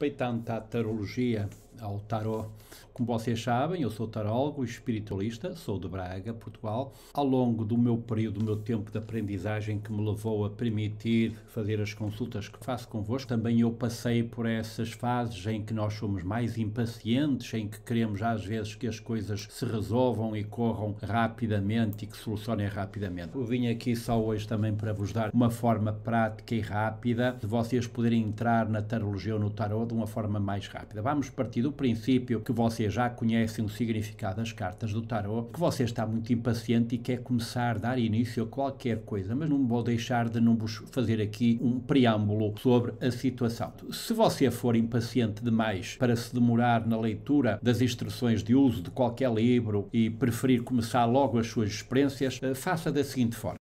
respeitante à tarologia, ao tarot, como vocês sabem, eu sou tarólogo, espiritualista, sou de Braga, Portugal. Ao longo do meu período, do meu tempo de aprendizagem que me levou a permitir fazer as consultas que faço convosco, também eu passei por essas fases em que nós somos mais impacientes, em que queremos às vezes que as coisas se resolvam e corram rapidamente e que se solucionem rapidamente. Eu vim aqui só hoje também para vos dar uma forma prática e rápida de vocês poderem entrar na tarologia ou no tarot de uma forma mais rápida. Vamos partir do princípio que vocês já conhecem o significado das cartas do tarot, que você está muito impaciente e quer começar a dar início a qualquer coisa, mas não vou deixar de não vos fazer aqui um preâmbulo sobre a situação. Se você for impaciente demais para se demorar na leitura das instruções de uso de qualquer livro e preferir começar logo as suas experiências, faça da seguinte forma.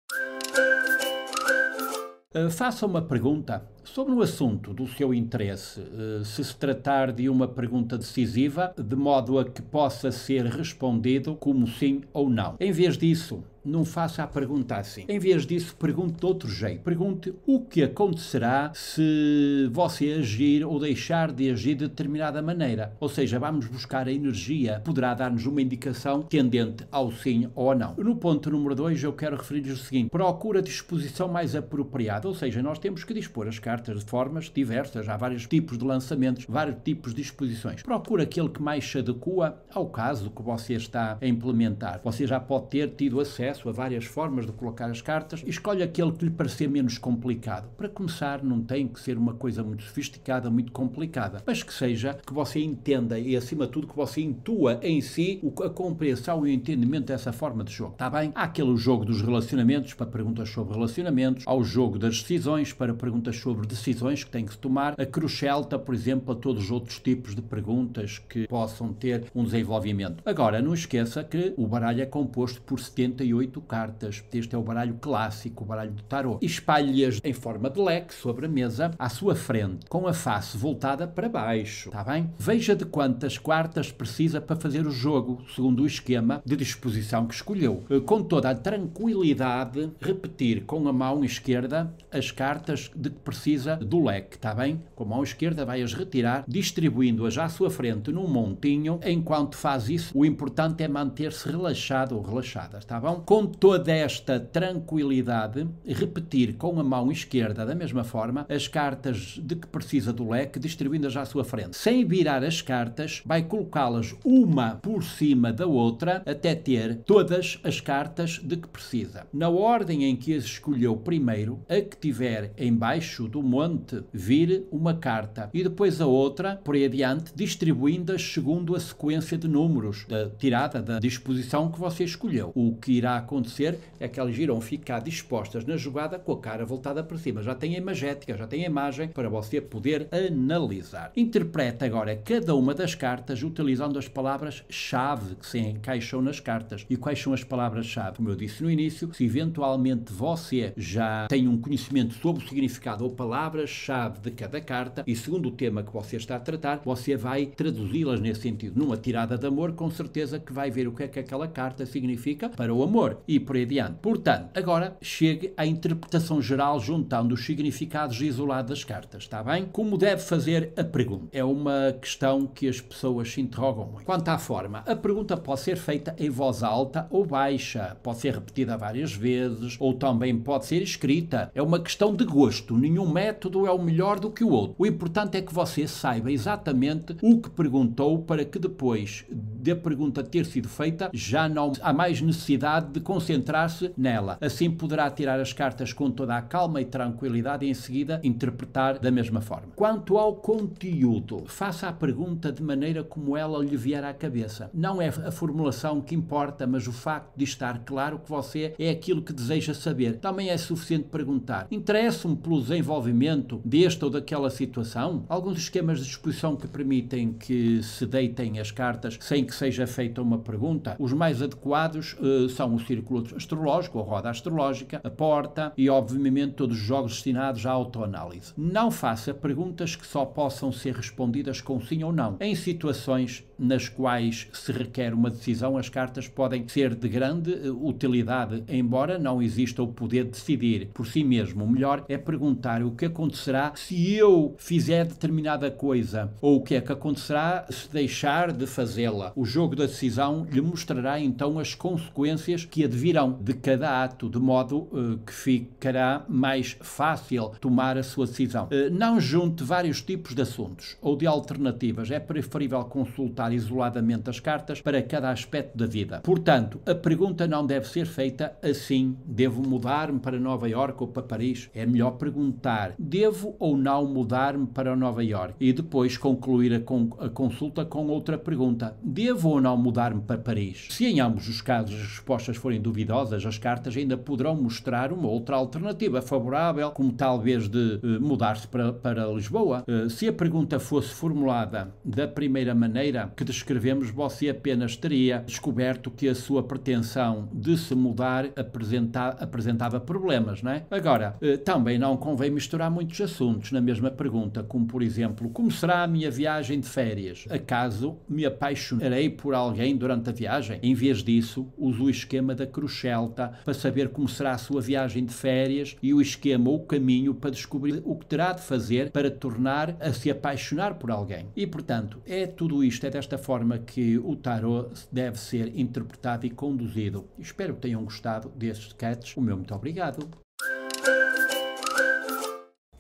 Faça uma pergunta sobre o assunto do seu interesse, se tratar de uma pergunta decisiva, de modo a que possa ser respondido como sim ou não. Em vez disso, não faça a pergunta assim. Em vez disso, pergunte de outro jeito. Pergunte o que acontecerá se você agir ou deixar de agir de determinada maneira. Ou seja, vamos buscar a energia, poderá dar-nos uma indicação tendente ao sim ou ao não. No ponto número 2, eu quero referir-lhes o seguinte: procura a disposição mais apropriada. Ou seja, nós temos que dispor as cartas de formas diversas. Há vários tipos de lançamentos, vários tipos de disposições. Procura aquele que mais se adequa ao caso que você está a implementar. Você já pode ter tido acesso a várias formas de colocar as cartas. Escolhe aquele que lhe parecer menos complicado. Para começar, não tem que ser uma coisa muito sofisticada, muito complicada, mas que seja, que você entenda e, acima de tudo, que você intua em si a compreensão e o entendimento dessa forma de jogo. Está bem? Há aquele jogo dos relacionamentos para perguntas sobre relacionamentos, há o jogo das decisões para perguntas sobre decisões que tem que se tomar, a crucelta, por exemplo, a todos os outros tipos de perguntas que possam ter um desenvolvimento. Agora, não esqueça que o baralho é composto por 78 cartas. Este é o baralho clássico, o baralho do tarot. Espalhe-as em forma de leque sobre a mesa, à sua frente, com a face voltada para baixo. Está bem? Veja de quantas cartas precisa para fazer o jogo, segundo o esquema de disposição que escolheu. Com toda a tranquilidade, repetir com a mão esquerda as cartas de que precisa do leque. Está bem? Com a mão esquerda vai-as retirar, distribuindo-as à sua frente num montinho. Enquanto faz isso, o importante é manter-se relaxado ou relaxada. Está bom? Com toda esta tranquilidade, repetir com a mão esquerda, da mesma forma, as cartas de que precisa do leque, distribuindo-as à sua frente. Sem virar as cartas, vai colocá-las uma por cima da outra, até ter todas as cartas de que precisa. Na ordem em que as escolheu primeiro, a que tiver embaixo do monte, vire uma carta, e depois a outra, por aí adiante, distribuindo-as segundo a sequência de números da tirada, da disposição que você escolheu. O que irá acontecer é que elas irão ficar dispostas na jogada com a cara voltada para cima. Já tem a imagética, já tem a imagem para você poder analisar. Interprete agora cada uma das cartas utilizando as palavras-chave que se encaixam nas cartas. E quais são as palavras-chave? Como eu disse no início, se eventualmente você já tem um conhecimento sobre o significado ou palavras-chave de cada carta e segundo o tema que você está a tratar, você vai traduzi-las nesse sentido. Numa tirada de amor, com certeza que vai ver o que é que aquela carta significa para o amor e por aí adiante. Portanto, agora chegue à interpretação geral juntando os significados isolados das cartas, está bem? Como deve fazer a pergunta? É uma questão que as pessoas se interrogam muito. Quanto à forma, a pergunta pode ser feita em voz alta ou baixa, pode ser repetida várias vezes ou também pode ser escrita. É uma questão de gosto, nenhum método é o melhor do que o outro. O importante é que você saiba exatamente o que perguntou para que depois da pergunta ter sido feita já não há mais necessidade de concentrar-se nela. Assim poderá tirar as cartas com toda a calma e tranquilidade e em seguida interpretar da mesma forma. Quanto ao conteúdo, faça a pergunta de maneira como ela lhe vier à cabeça. Não é a formulação que importa, mas o facto de estar claro que você é aquilo que deseja saber. Também é suficiente perguntar: interessa-me pelo desenvolvimento desta ou daquela situação? Alguns esquemas de disposição que permitem que se deitem as cartas sem que seja feita uma pergunta, os mais adequados são o círculo astrológico, a roda astrológica, a porta e, obviamente, todos os jogos destinados à autoanálise. Não faça perguntas que só possam ser respondidas com sim ou não. Em situações nas quais se requer uma decisão, as cartas podem ser de grande utilidade, embora não exista o poder de decidir por si mesmo. O melhor é perguntar o que acontecerá se eu fizer determinada coisa, ou o que é que acontecerá se deixar de fazê-la. O jogo da decisão lhe mostrará então as consequências que advirão de cada ato, de modo que ficará mais fácil tomar a sua decisão. Não junte vários tipos de assuntos ou de alternativas. É preferível consultar isoladamente as cartas para cada aspecto da vida. Portanto, a pergunta não deve ser feita assim: devo mudar-me para Nova Iorque ou para Paris? É melhor perguntar: devo ou não mudar-me para Nova Iorque? E depois concluir a consulta com outra pergunta: devo ou não mudar-me para Paris? Se em ambos os casos as respostas forem duvidosas, as cartas ainda poderão mostrar uma outra alternativa favorável, como talvez de mudar-se para Lisboa. Se a pergunta fosse formulada da primeira maneira que descrevemos, você apenas teria descoberto que a sua pretensão de se mudar apresentava problemas, não é? Agora, também não convém misturar muitos assuntos na mesma pergunta, como por exemplo: como será a minha viagem de férias? Acaso me apaixonarei por alguém durante a viagem? Em vez disso, use o esquema da cruz celta para saber como será a sua viagem de férias e o esquema ou o caminho para descobrir o que terá de fazer para tornar a se apaixonar por alguém. E, portanto, é tudo isto, é desta forma que o tarot deve ser interpretado e conduzido. Espero que tenham gostado destes sketches. O meu muito obrigado.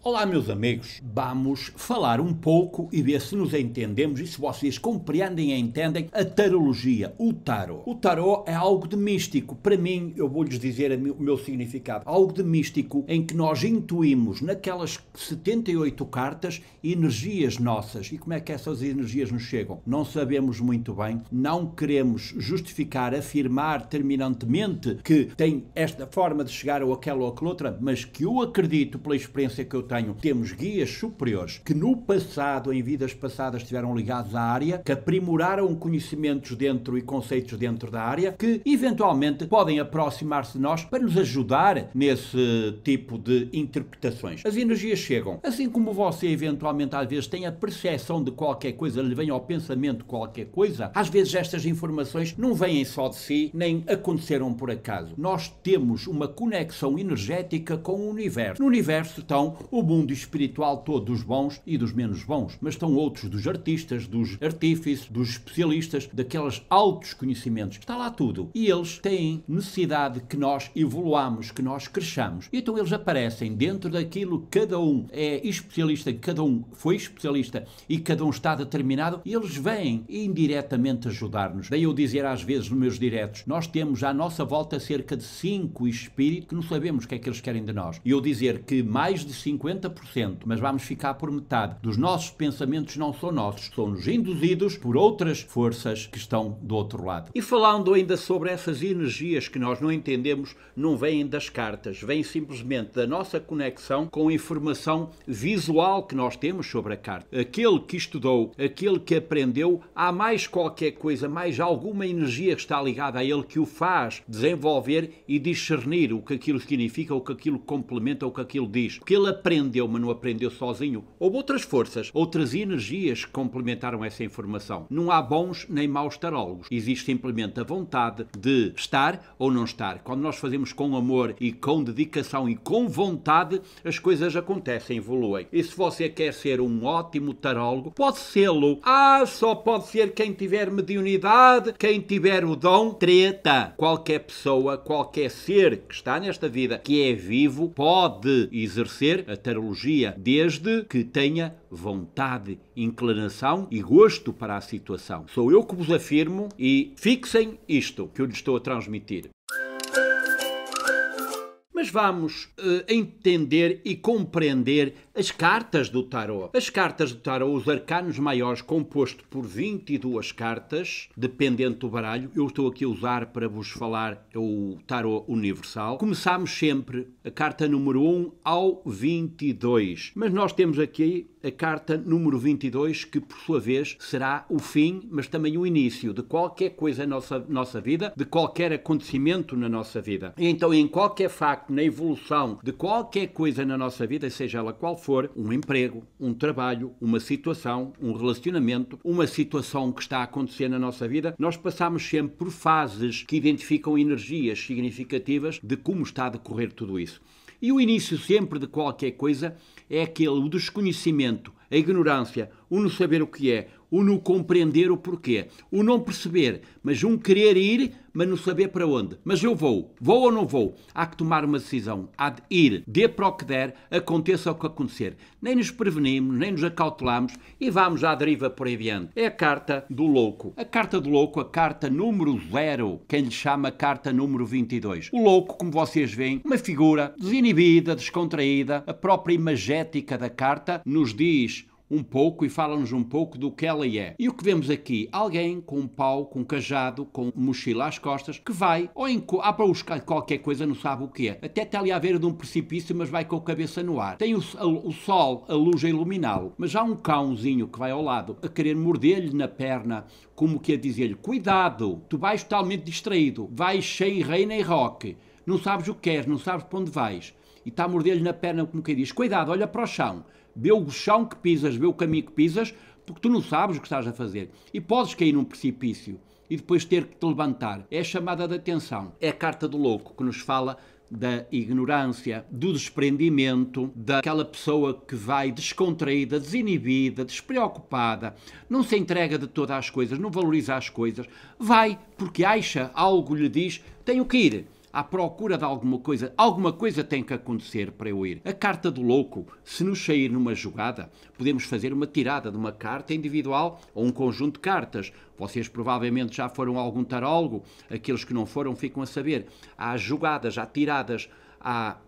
Olá, meus amigos, vamos falar um pouco e ver se nos entendemos e se vocês compreendem e entendem a tarologia, o tarot. O tarot é algo de místico. Para mim, eu vou-lhes dizer o meu significado. Algo de místico em que nós intuímos naquelas 78 cartas energias nossas. E como é que essas energias nos chegam? Não sabemos muito bem, não queremos justificar, afirmar terminantemente que tem esta forma de chegar ou aquela ou aquela outra, mas que eu acredito pela experiência que eu tenho. Temos guias superiores que no passado, em vidas passadas, estiveram ligados à área, que aprimoraram conhecimentos dentro e conceitos dentro da área, que eventualmente podem aproximar-se de nós para nos ajudar nesse tipo de interpretações. As energias chegam, assim como você eventualmente às vezes tem a percepção de qualquer coisa, lhe vem ao pensamento qualquer coisa, às vezes estas informações não vêm só de si, nem aconteceram por acaso. Nós temos uma conexão energética com o universo. No universo estão o mundo espiritual todo dos bons e dos menos bons, mas estão outros dos artistas, dos artífices, dos especialistas, daqueles altos conhecimentos. Está lá tudo. E eles têm necessidade que nós evoluamos, que nós cresçamos. E então eles aparecem dentro daquilo que cada um é especialista, cada um foi especialista e cada um está determinado, e eles vêm indiretamente ajudar-nos. Daí eu dizer às vezes nos meus diretos: nós temos à nossa volta cerca de 5 espíritos que não sabemos o que é que eles querem de nós. E eu dizer que mais de 50%, mas vamos ficar por metade dos nossos pensamentos não são nossos, são-nos induzidos por outras forças que estão do outro lado. E falando ainda sobre essas energias que nós não entendemos, não vêm das cartas, vêm simplesmente da nossa conexão com a informação visual que nós temos sobre a carta. Aquele que estudou, aquele que aprendeu, há mais qualquer coisa, mais alguma energia que está ligada a ele que o faz desenvolver e discernir o que aquilo significa, o que aquilo complementa, o que aquilo diz. Porque ele aprendeu, mas não aprendeu sozinho. Houve outras forças, outras energias que complementaram essa informação. Não há bons nem maus tarólogos. Existe simplesmente a vontade de estar ou não estar. Quando nós fazemos com amor e com dedicação e com vontade, as coisas acontecem, evoluem. E se você quer ser um ótimo tarólogo, pode sê-lo. Só pode ser quem tiver mediunidade, quem tiver o dom. Treta. Qualquer pessoa, qualquer ser que está nesta vida, que é vivo, pode exercer a tarologia, desde que tenha vontade, inclinação e gosto para a situação. Sou eu que vos afirmo, e fixem isto que eu lhes estou a transmitir. Mas vamos entender e compreender as cartas do tarot. As cartas do tarot, os arcanos maiores, composto por 22 cartas, dependente do baralho. Eu estou aqui a usar para vos falar o tarot universal. Começamos sempre a carta número 1 ao 22. Mas nós temos aqui a carta número 22, que por sua vez será o fim, mas também o início de qualquer coisa na nossa vida, de qualquer acontecimento na nossa vida. E então, em qualquer facto, na evolução de qualquer coisa na nossa vida, seja ela qual for, um emprego, um trabalho, uma situação, um relacionamento, uma situação que está a acontecer na nossa vida, nós passamos sempre por fases que identificam energias significativas de como está a decorrer tudo isso. E o início sempre de qualquer coisa é aquele, o desconhecimento, a ignorância, o não saber o que é, o não compreender o porquê, o não perceber, mas um querer ir, mas não saber para onde. Mas eu vou ou não vou? Há que tomar uma decisão, há de ir, dê para o que der, aconteça o que acontecer. Nem nos prevenimos, nem nos acautelamos e vamos à deriva por aí adiante. É a carta do louco. A carta do louco, a carta número 0, quem lhe chama a carta número 22. O louco, como vocês veem, uma figura desinibida, descontraída, a própria imagética da carta nos diz um pouco e fala-nos um pouco do que ela é. E o que vemos aqui? Alguém com um pau, com um cajado, com mochila às costas, que vai ou para buscar qualquer coisa, não sabe o que é. Até está ali à beira de um precipício, mas vai com a cabeça no ar. Tem o sol, a luz a iluminá-lo, mas há um cãozinho que vai ao lado, a querer morder-lhe na perna, como que a dizer-lhe, cuidado, tu vais totalmente distraído, vais sem rei nem roque, não sabes o que queres, não sabes para onde vais. E está a morder-lhe na perna, como que diz, cuidado, olha para o chão. Vê o chão que pisas, vê o caminho que pisas, porque tu não sabes o que estás a fazer. E podes cair num precipício e depois ter que te levantar. É a chamada de atenção. É a carta do louco que nos fala da ignorância, do desprendimento, daquela pessoa que vai descontraída, desinibida, despreocupada, não se entrega de todas as coisas, não valoriza as coisas. Vai porque acha, algo lhe diz, tenho que ir. À procura de alguma coisa tem que acontecer para eu ir. A carta do louco, se nos sair numa jogada, podemos fazer uma tirada de uma carta individual ou um conjunto de cartas. Vocês provavelmente já foram a algum tarólogo, aqueles que não foram ficam a saber. Há jogadas, há tiradas, há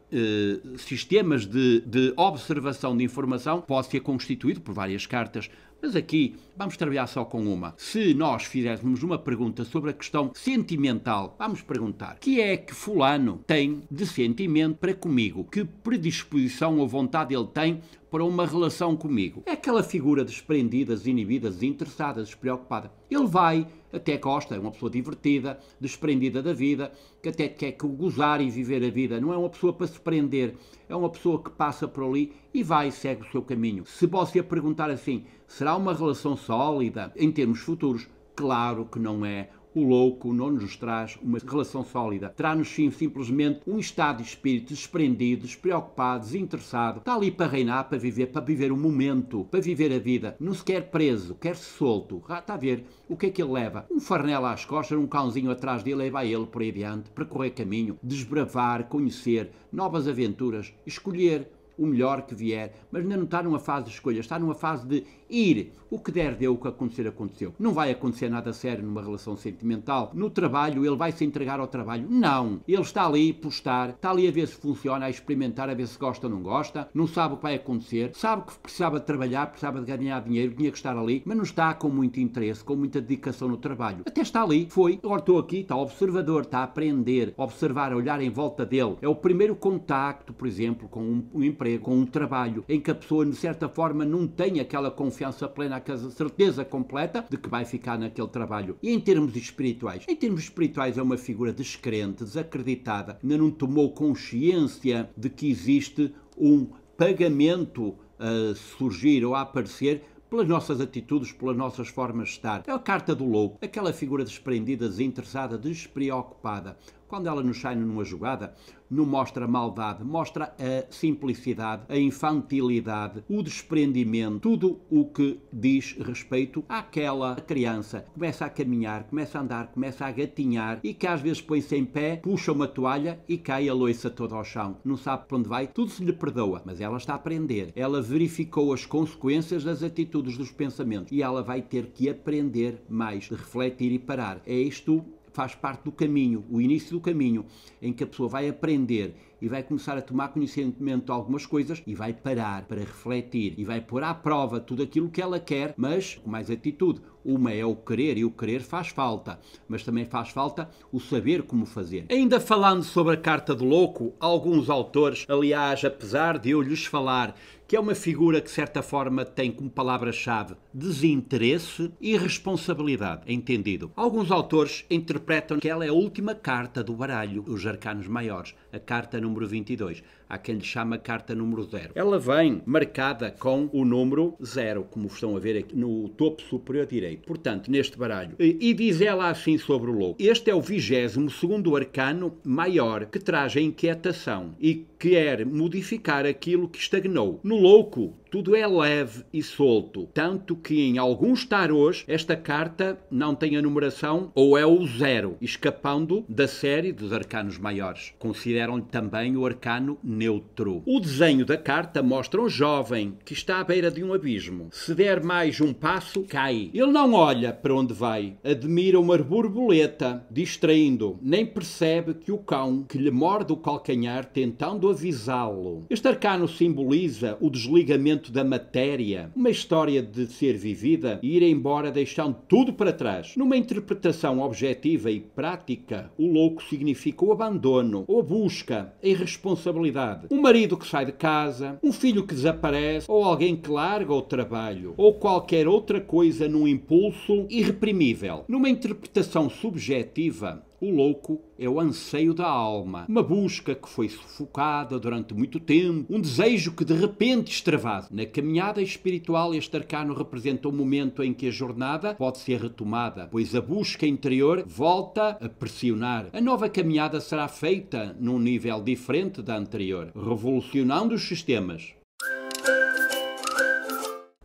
sistemas de observação de informação, pode ser constituído por várias cartas. Mas aqui vamos trabalhar só com uma. Se nós fizéssemos uma pergunta sobre a questão sentimental, vamos perguntar: o que é que fulano tem de sentimento para comigo? Que predisposição ou vontade ele tem para uma relação comigo? É aquela figura desprendida, desinibida, desinteressada, despreocupada. Ele vai, até gosta, é uma pessoa divertida, desprendida da vida, que até quer gozar e viver a vida. Não é uma pessoa para se prender, é uma pessoa que passa por ali e vai e segue o seu caminho. Se você perguntar assim, será uma relação sólida em termos futuros? Claro que não é. O louco não nos traz uma relação sólida. Traz-nos sim, simplesmente um estado de espírito desprendido, despreocupado, desinteressado. Está ali para reinar, para viver o momento, para viver a vida. Não se quer preso, quer-se solto. Está a ver o que é que ele leva? Um farnel às costas, um cãozinho atrás dele e vai ele por aí adiante, percorrer caminho, desbravar, conhecer novas aventuras, escolher o melhor que vier, mas ainda não está numa fase de escolha, está numa fase de ir. O que der deu, o que acontecer aconteceu. Não vai acontecer nada sério numa relação sentimental. No trabalho, ele vai se entregar ao trabalho? Não. Ele está ali por estar, está ali a ver se funciona, a experimentar, a ver se gosta ou não gosta, não sabe o que vai acontecer, sabe que precisava de trabalhar, precisava de ganhar dinheiro, tinha que estar ali, mas não está com muito interesse, com muita dedicação no trabalho. Até está ali, foi, agora estou aqui, está observador, está a aprender, observar, a olhar em volta dele. É o primeiro contacto, por exemplo, com um emprego, com um trabalho, em que a pessoa, de certa forma, não tem aquela confiança plena, aquela certeza completa de que vai ficar naquele trabalho. E em termos espirituais? Em termos espirituais é uma figura descrente, desacreditada, ainda não tomou consciência de que existe um pagamento a surgir ou a aparecer pelas nossas atitudes, pelas nossas formas de estar. É a carta do louco, aquela figura desprendida, desinteressada, despreocupada. Quando ela nos sai numa jogada, não mostra maldade, mostra a simplicidade, a infantilidade, o desprendimento, tudo o que diz respeito àquela criança. Começa a caminhar, começa a andar, começa a gatinhar e que às vezes põe-se em pé, puxa uma toalha e cai a loiça toda ao chão. Não sabe para onde vai, tudo se lhe perdoa, mas ela está a aprender. Ela verificou as consequências das atitudes, dos pensamentos e ela vai ter que aprender mais, de refletir e parar. É isto. Faz parte do caminho, o início do caminho, em que a pessoa vai aprender e vai começar a tomar conhecimento de algumas coisas e vai parar para refletir e vai pôr à prova tudo aquilo que ela quer, mas com mais atitude. Uma é o querer, e o querer faz falta, mas também faz falta o saber como fazer. Ainda falando sobre a carta do louco, alguns autores, aliás, apesar de eu lhes falar que é uma figura que, de certa forma, tem como palavra-chave desinteresse e responsabilidade, entendido. Alguns autores interpretam que ela é a última carta do baralho, os arcanos maiores, a carta número 22. Há quem lhe chama a carta número 0. Ela vem marcada com o número 0, como estão a ver aqui no topo superior direito. Portanto, neste baralho. E diz ela assim sobre o louco: este é o 22º arcano maior que traz a inquietação e quer modificar aquilo que estagnou. No louco, tudo é leve e solto, tanto que em alguns tarôs esta carta não tem a numeração ou é o 0, escapando da série dos arcanos maiores. Consideram-lhe também o arcano neutro. O desenho da carta mostra um jovem que está à beira de um abismo. Se der mais um passo, cai. Ele não olha para onde vai, admira uma borboleta, distraindo, nem percebe que o cão que lhe morde o calcanhar tentando avisá-lo. Este arcano simboliza o desligamento da matéria, uma história de ser vivida e ir embora deixando tudo para trás. Numa interpretação objetiva e prática, o louco significa o abandono, ou a busca, a irresponsabilidade. Um marido que sai de casa, um filho que desaparece, ou alguém que larga o trabalho, ou qualquer outra coisa num impulso irreprimível. Numa interpretação subjetiva, o louco é o anseio da alma, uma busca que foi sufocada durante muito tempo, um desejo que de repente extravasa. Na caminhada espiritual, este arcano representa um momento em que a jornada pode ser retomada, pois a busca interior volta a pressionar. A nova caminhada será feita num nível diferente da anterior, revolucionando os sistemas.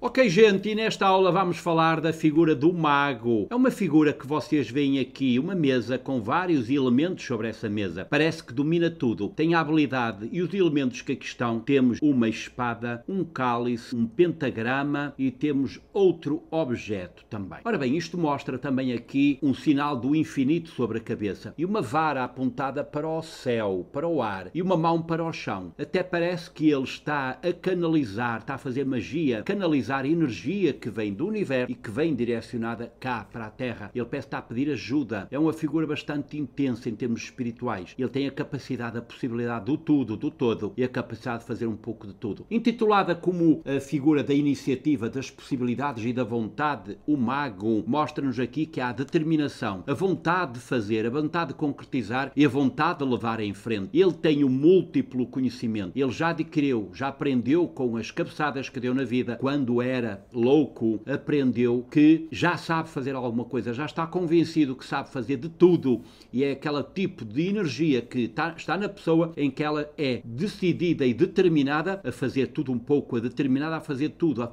Ok, gente, e nesta aula vamos falar da figura do mago. É uma figura que vocês veem aqui, uma mesa com vários elementos sobre essa mesa. Parece que domina tudo. Tem a habilidade e os elementos que aqui estão. Temos uma espada, um cálice, um pentagrama e temos outro objeto também. Ora bem, isto mostra também aqui um sinal do infinito sobre a cabeça e uma vara apontada para o céu, para o ar e uma mão para o chão. Até parece que ele está a canalizar, está a fazer magia, canalizar a energia que vem do universo e que vem direcionada cá para a Terra. Ele parece estar a pedir ajuda. É uma figura bastante intensa em termos espirituais. Ele tem a capacidade, a possibilidade do tudo, do todo e a capacidade de fazer um pouco de tudo. Intitulada como a figura da iniciativa, das possibilidades e da vontade, o mago mostra-nos aqui que há a determinação, a vontade de fazer, a vontade de concretizar e a vontade de levar em frente. Ele tem um múltiplo conhecimento. Ele já adquiriu, já aprendeu com as cabeçadas que deu na vida quando era louco, aprendeu que já sabe fazer alguma coisa, já está convencido que sabe fazer de tudo e é aquele tipo de energia que está na pessoa em que ela é decidida e determinada a fazer tudo um pouco, determinada a fazer tudo,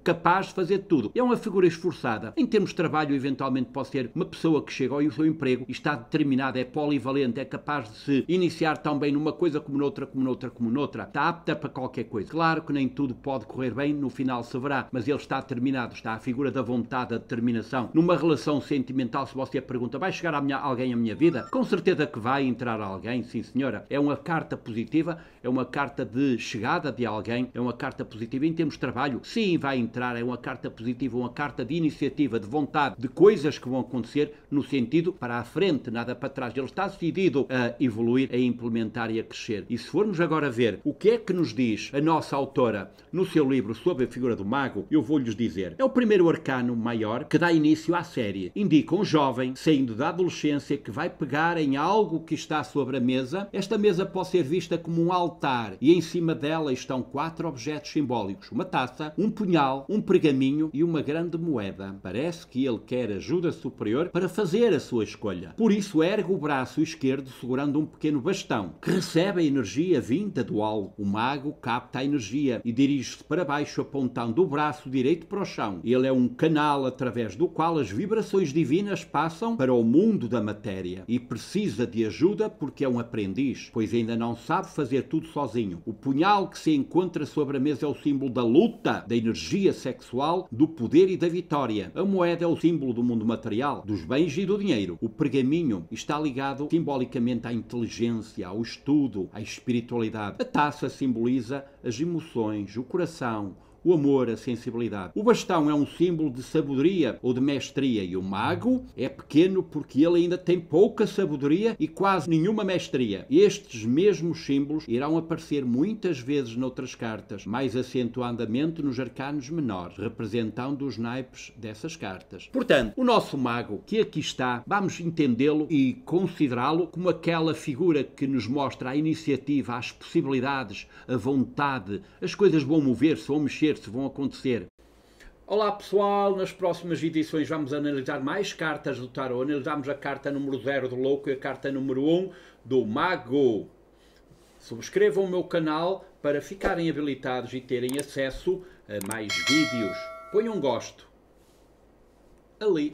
capaz de fazer tudo. É uma figura esforçada. Em termos de trabalho, eventualmente pode ser uma pessoa que chega ao seu emprego e está determinada, é polivalente, é capaz de se iniciar tão bem numa coisa como noutra, como noutra, como noutra. Está apta para qualquer coisa. Claro que nem tudo pode correr bem, no final se verá, mas ele está determinado, está a figura da vontade, da determinação. Numa relação sentimental, se você pergunta, vai chegar alguém à minha vida? Com certeza que vai entrar alguém, sim senhora. É uma carta positiva, é uma carta de chegada de alguém, é uma carta positiva. Em termos de trabalho, sim, vai entrar, é uma carta positiva, uma carta de iniciativa, de vontade, de coisas que vão acontecer no sentido para a frente, nada para trás. Ele está decidido a evoluir, a implementar e a crescer. E se formos agora ver o que é que nos diz a nossa autora no seu livro sobre a figura do mago, eu vou-lhes dizer. É o primeiro arcano maior que dá início à série. Indica um jovem, saindo da adolescência, que vai pegar em algo que está sobre a mesa. Esta mesa pode ser vista como um altar e em cima dela estão 4 objetos simbólicos. Uma taça, um punhal, um pergaminho e uma grande moeda. Parece que ele quer ajuda superior para fazer a sua escolha. Por isso ergue o braço esquerdo segurando um pequeno bastão, que recebe a energia vinda do alvo. O mago capta a energia e dirige-se para baixo apontando o braço direito para o chão. Ele é um canal através do qual as vibrações divinas passam para o mundo da matéria e precisa de ajuda porque é um aprendiz, pois ainda não sabe fazer tudo sozinho. O punhal que se encontra sobre a mesa é o símbolo da luta, da energia sexual, do poder e da vitória. A moeda é o símbolo do mundo material, dos bens e do dinheiro. O pergaminho está ligado simbolicamente à inteligência, ao estudo, à espiritualidade. A taça simboliza as emoções, o coração, o amor, a sensibilidade. O bastão é um símbolo de sabedoria ou de mestria e o mago é pequeno porque ele ainda tem pouca sabedoria e quase nenhuma mestria. Estes mesmos símbolos irão aparecer muitas vezes noutras cartas, mais acentuadamente nos arcanos menores, representando os naipes dessas cartas. Portanto, o nosso mago que aqui está, vamos entendê-lo e considerá-lo como aquela figura que nos mostra a iniciativa, as possibilidades, a vontade, as coisas vão mover-se, vão mexer, se vão acontecer. Olá pessoal, nas próximas edições vamos analisar mais cartas do tarot. Analisamos a carta número 0 do louco e a carta número 1 do mago. Subscrevam o meu canal para ficarem habilitados e terem acesso a mais vídeos. Ponham um gosto ali.